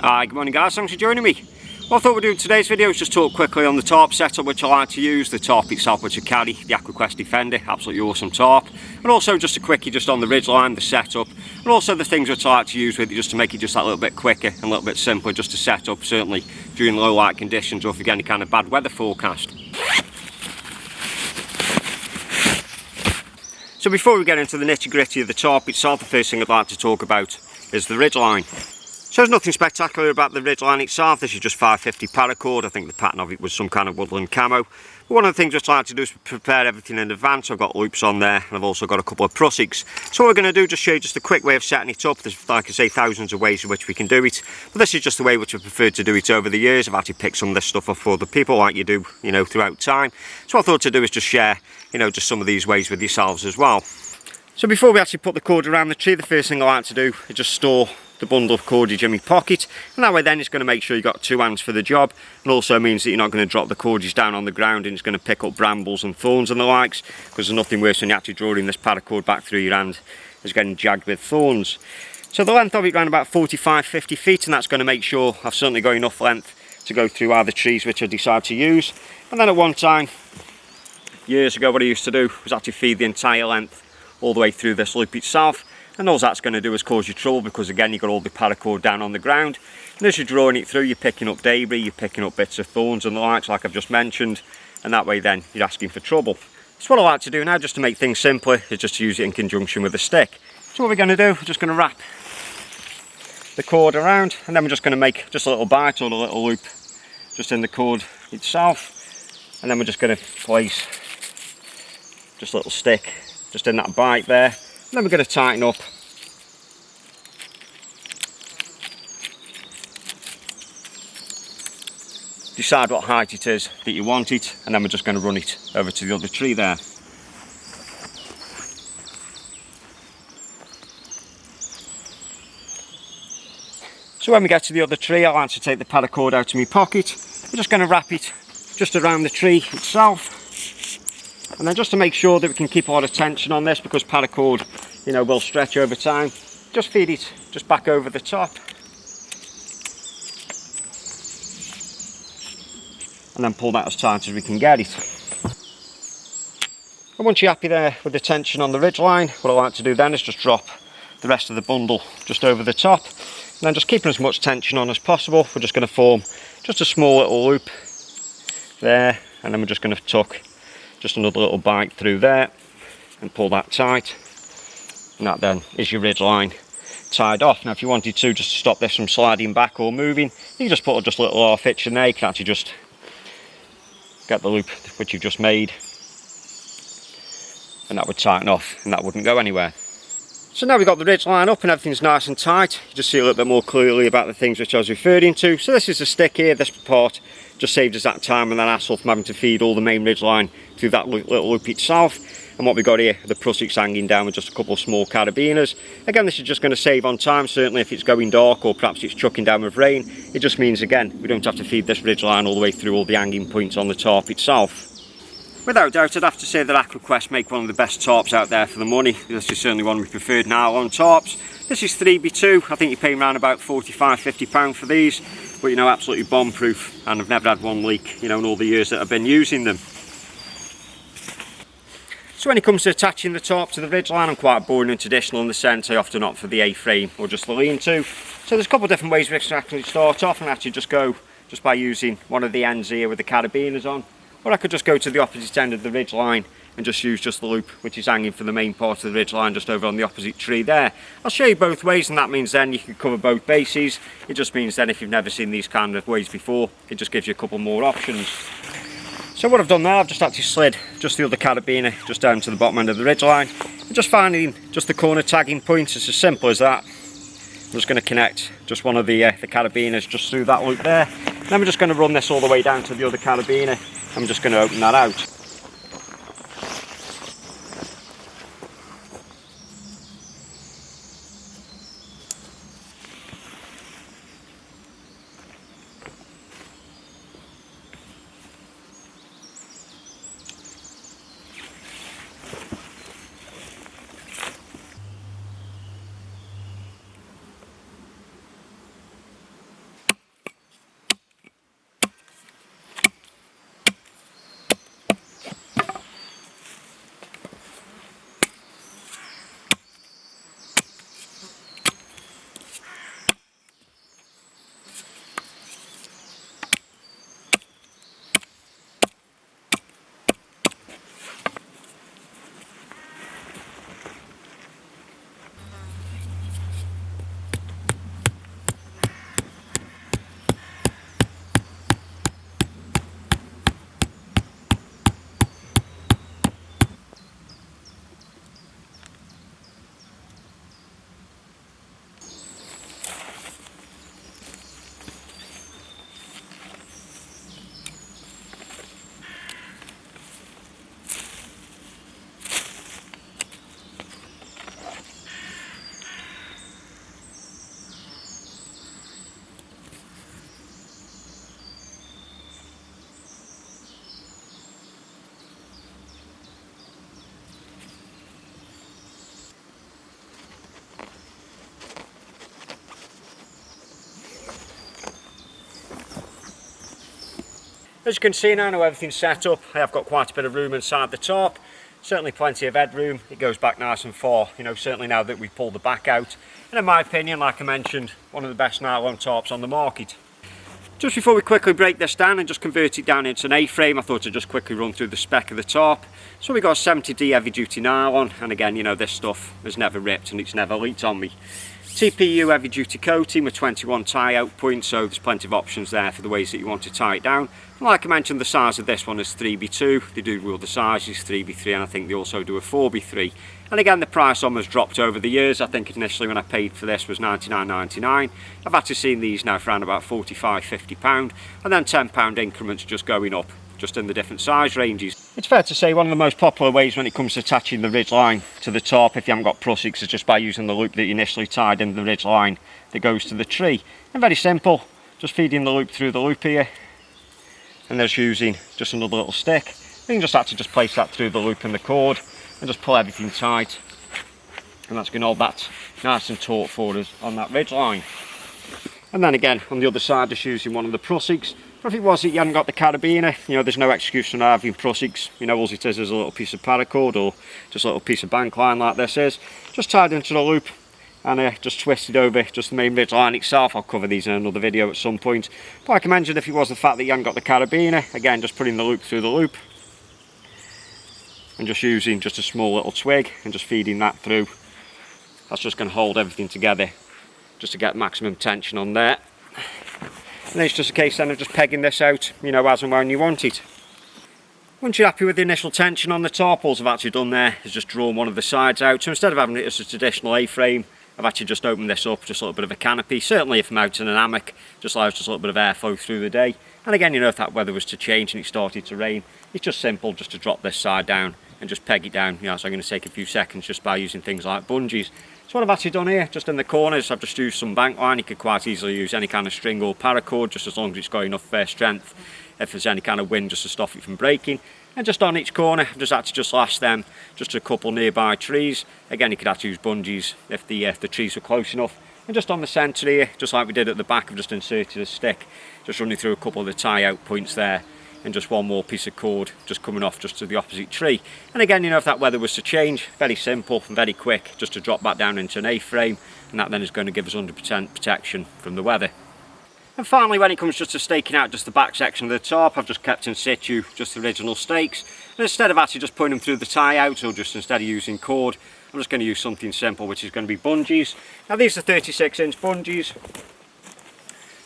Hi, good morning guys, thanks for joining me. What I thought we'd do in today's video is just talk quickly on the tarp setup which I like to use, the tarp itself which I carry, the Aqua Defender, absolutely awesome tarp, and also just a quickie just on the ridgeline, the setup, and also the things which I like to use with it just to make it just that little bit quicker and a little bit simpler just to set up, certainly during low light conditions or if you get any kind of bad weather forecast. So before we get into the nitty gritty of the tarp itself, the first thing I'd like to talk about is the ridgeline. So there's nothing spectacular about the ridgeline itself. This is just 550 paracord. I think the pattern of it was some kind of woodland camo. But one of the things I like to do is prepare everything in advance. I've got loops on there and I've also got a couple of prussiks. So what we're going to do, just show you just a quick way of setting it up. There's, like I say, thousands of ways in which we can do it. But this is just the way which I've preferred to do it over the years. I've actually picked some of this stuff up for other people like you do, you know, throughout time. So what I thought to do is just share, you know, just some of these ways with yourselves as well. So before we actually put the cord around the tree, the first thing I like to do is just store the bundle of cordage in my pocket, and that way then it's going to make sure you've got two hands for the job, and also means that you're not going to drop the cordage down on the ground and it's going to pick up brambles and thorns and the likes, because there's nothing worse than you actually drawing this paracord back through your hand is getting jagged with thorns. So the length of it around about 45-50 feet, and that's going to make sure I've certainly got enough length to go through either trees which I decide to use. And then at one time, years ago, what I used to do was actually feed the entire length all the way through this loop itself, and all that's going to do is cause you trouble because again you've got all the paracord down on the ground, and as you're drawing it through you're picking up debris, you're picking up bits of thorns and the likes like I've just mentioned, and that way then you're asking for trouble. So what I like to do now, just to make things simpler, is just to use it in conjunction with a stick. So what we're going to do, we're just going to wrap the cord around, and then we're just going to make just a little bite or a little loop just in the cord itself, and then we're just going to place just a little stick just in that bite there, and then we're going to tighten up decide what height it is that you want it, and then we're just going to run it over to the other tree there. So when we get to the other tree, I like to take the paracord out of my pocket. We're just going to wrap it just around the tree itself. And then just to make sure that we can keep a lot of tension on this, because paracord, you know, will stretch over time, just feed it just back over the top. And then pull that as tight as we can get it. And once you're happy there with the tension on the ridgeline, what I like to do then is just drop the rest of the bundle just over the top. And then just keeping as much tension on as possible, we're just going to form just a small little loop there, and then we're just going to tuck just another little bite through there and pull that tight, and that then is your ridgeline tied off. Now if you wanted to just stop this from sliding back or moving, you can just put just a little half hitch in there. You can actually just get the loop which you've just made, and that would tighten off and that wouldn't go anywhere. So now we've got the ridgeline up and everything's nice and tight, you just see a little bit more clearly about the things which I was referring to. So this is the stick here, this part just saved us that time and that hassle from having to feed all the main ridgeline through that little loop itself. And what we got here, the prussiks hanging down with just a couple of small carabiners. Again, this is just going to save on time, certainly if it's going dark or perhaps it's chucking down with rain. It just means, again, we don't have to feed this ridgeline all the way through all the hanging points on the tarp itself. Without doubt, I'd have to say that Aqua make one of the best tarps out there for the money. This is certainly one of my preferred nylon tarps. This is 3x2, I think you're paying around about £45–50 for these, but you know, absolutely bomb proof, and I've never had one leak, you know, in all the years that I've been using them. So when it comes to attaching the tarp to the ridgeline, I'm quite boring and traditional in the sense I often opt for the A-frame or just the lean-to. So there's a couple of different ways we can actually start off, and actually just go just by using one of the ends here with the carabiners on. Or I could just go to the opposite end of the ridgeline and just use just the loop which is hanging from the main part of the ridgeline just over on the opposite tree there. I'll show you both ways, and that means then you can cover both bases. It just means then if you've never seen these kind of ways before, it just gives you a couple more options. So what I've done there, I've just actually slid just the other carabiner just down to the bottom end of the ridgeline, and just finding just the corner tagging points. It's as simple as that. I'm just going to connect just one of the carabiners just through that loop there. And then we're just going to run this all the way down to the other carabiner. I'm just going to open that out. As you can see now, everything's set up. I have got quite a bit of room inside the tarp. Certainly plenty of headroom. It goes back nice and far, you know, certainly now that we've pulled the back out. And in my opinion, like I mentioned, one of the best nylon tarps on the market. Just before we quickly break this down and just convert it down into an A-frame, I thought I'd just quickly run through the spec of the tarp. So we got 70D heavy duty nylon, and again, you know, this stuff has never ripped and it's never leaked on me. TPU heavy duty coating with 21 tie out points, so there's plenty of options there for the ways that you want to tie it down. And like I mentioned, the size of this one is 3x2. They do rule the sizes 3x3, and I think they also do a 4x3. And again, the price on has dropped over the years. I think initially when I paid for this was $99.99. I've actually seen these now for around about £45–50, and then £10 increments just going up, just in the different size ranges. It's fair to say one of the most popular ways when it comes to attaching the ridgeline to the tarp, if you haven't got prussics, is just by using the loop that you initially tied in the ridgeline that goes to the tree. And very simple, just feeding the loop through the loop here, and there's using just another little stick. You can just actually just place that through the loop in the cord and just pull everything tight, and that's going to hold that nice and taut for us on that ridgeline. And then again on the other side, just using one of the prussics. But if it was that you hadn't got the carabiner, you know, there's no excuse for not having prussics. You know, all it is a little piece of paracord or just a little piece of bank line like this is. Just tied into the loop and just twisted over just the main ridgeline itself. I'll cover these in another video at some point. But like I mentioned, if it was the fact that you hadn't got the carabiner, again, just putting the loop through the loop and just using just a small little twig and just feeding that through. That's just going to hold everything together just to get maximum tension on there. And then it's just a case then of just pegging this out, you know, as and when you want it. Once you're happy with the initial tension on the tarp, all I've actually done there is just drawn one of the sides out. So instead of having it as a traditional A-frame, I've actually just opened this up, just a little bit of a canopy. Certainly if I'm out in an hammock, just allows just a little bit of airflow through the day. And again, you know, if that weather was to change and it started to rain, it's just simple just to drop this side down and just peg it down. You know, so I'm going to take a few seconds just by using things like bungees. So what I've actually done here, just in the corners, I've just used some bank line. You could quite easily use any kind of string or paracord, just as long as it's got enough strength, if there's any kind of wind, just to stop it from breaking. And just on each corner, I've just actually just lashed them just a couple nearby trees. Again, you could actually use bungees if the trees were close enough. And just on the centre here, just like we did at the back, I've just inserted a stick, just running through a couple of the tie out points there, and just one more piece of cord just coming off just to the opposite tree. And again, you know, if that weather was to change, very simple and very quick, just to drop back down into an A-frame, and that then is going to give us 100% protection from the weather. And finally, when it comes just to staking out just the back section of the tarp, I've just kept in situ just the original stakes. And instead of actually just putting them through the tie out, or just instead of using cord, I'm just going to use something simple, which is going to be bungees. Now these are 36-inch bungees,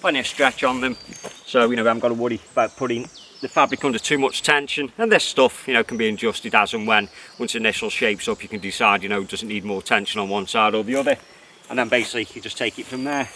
plenty of stretch on them, so you know, I haven't got to worry about putting the fabric under too much tension. And this stuff, you know, can be adjusted as and when. Once the initial shape's up, you can decide, you know, does it need more tension on one side or the other, and then basically you just take it from there.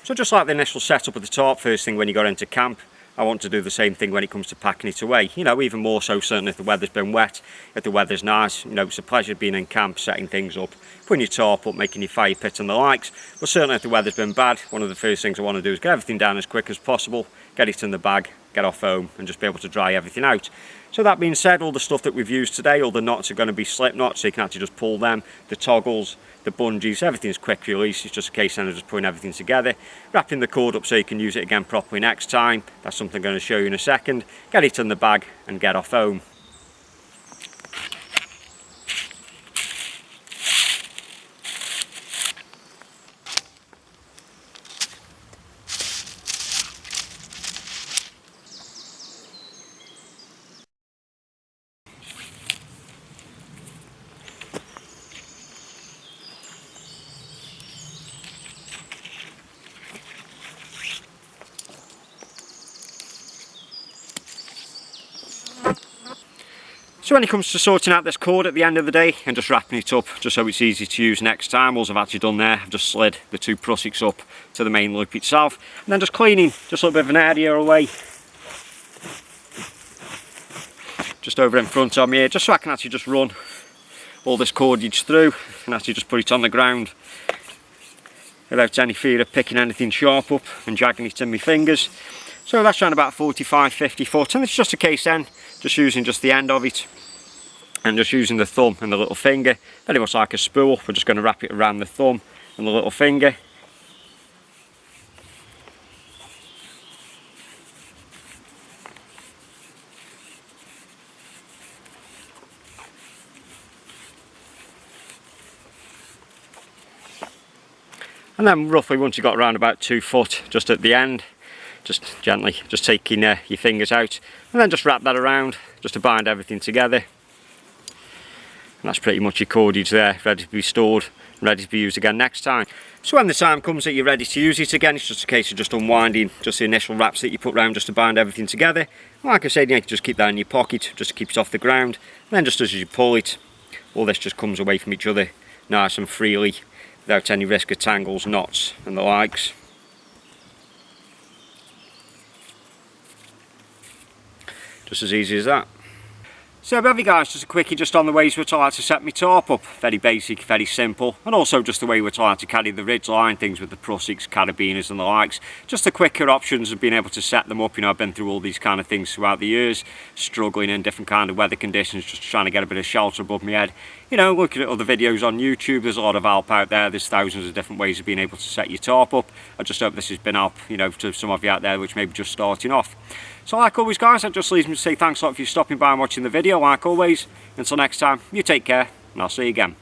So just like the initial setup of the tarp, first thing when you got into camp, I want to do the same thing when it comes to packing it away. You know, even more so certainly if the weather's been wet, if the weather's nice, you know, it's a pleasure being in camp, setting things up, putting your tarp up, making your fire pit and the likes. But certainly if the weather's been bad, one of the first things I want to do is get everything down as quick as possible, get it in the bag, get off home and just be able to dry everything out. So that being said, all the stuff that we've used today, all the knots are going to be slip knots, so you can actually just pull them, the toggles, the bungees, everything's quick release. It's just a case then of just putting everything together, wrapping the cord up so you can use it again properly next time. That's something I'm going to show you in a second. Get it in the bag and get off home. So when it comes to sorting out this cord at the end of the day and just wrapping it up just so it's easy to use next time, all I've actually done there, I've just slid the 2 prussics up to the main loop itself and then just cleaning just a little bit of an area away just over in front of me here, just so I can actually just run all this cordage through and actually just put it on the ground without any fear of picking anything sharp up and dragging it in my fingers. So that's around about 45-50 foot, and it's just a case then, just using just the end of it and just using the thumb and the little finger, very much like a spool. We're just going to wrap it around the thumb and the little finger. And then roughly once you've got around about 2 foot just at the end, just gently just taking your fingers out and then just wrap that around just to bind everything together. And that's pretty much your cordage there, ready to be stored, ready to be used again next time. So when the time comes that you're ready to use it again, it's just a case of just unwinding just the initial wraps that you put around just to bind everything together. And like I said, you can just keep that in your pocket just to keep it off the ground. And then just as you pull it, all this just comes away from each other nice and freely without any risk of tangles, knots and the likes. Just as easy as that. So above you guys, just a quickie just on the ways which I like to set my tarp up. Very basic, very simple, and also just the way which I like to carry the ridgeline, things with the prussics, carabiners and the likes. Just the quicker options of being able to set them up. You know, I've been through all these kind of things throughout the years, struggling in different kind of weather conditions, just trying to get a bit of shelter above my head. You know, looking at other videos on YouTube, there's a lot of help out there. There's thousands of different ways of being able to set your tarp up. I just hope this has been help, you know, to some of you out there which may be just starting off. So like always guys, that just leaves me to say thanks a lot for you stopping by and watching the video. Like always, until next time, you take care and I'll see you again.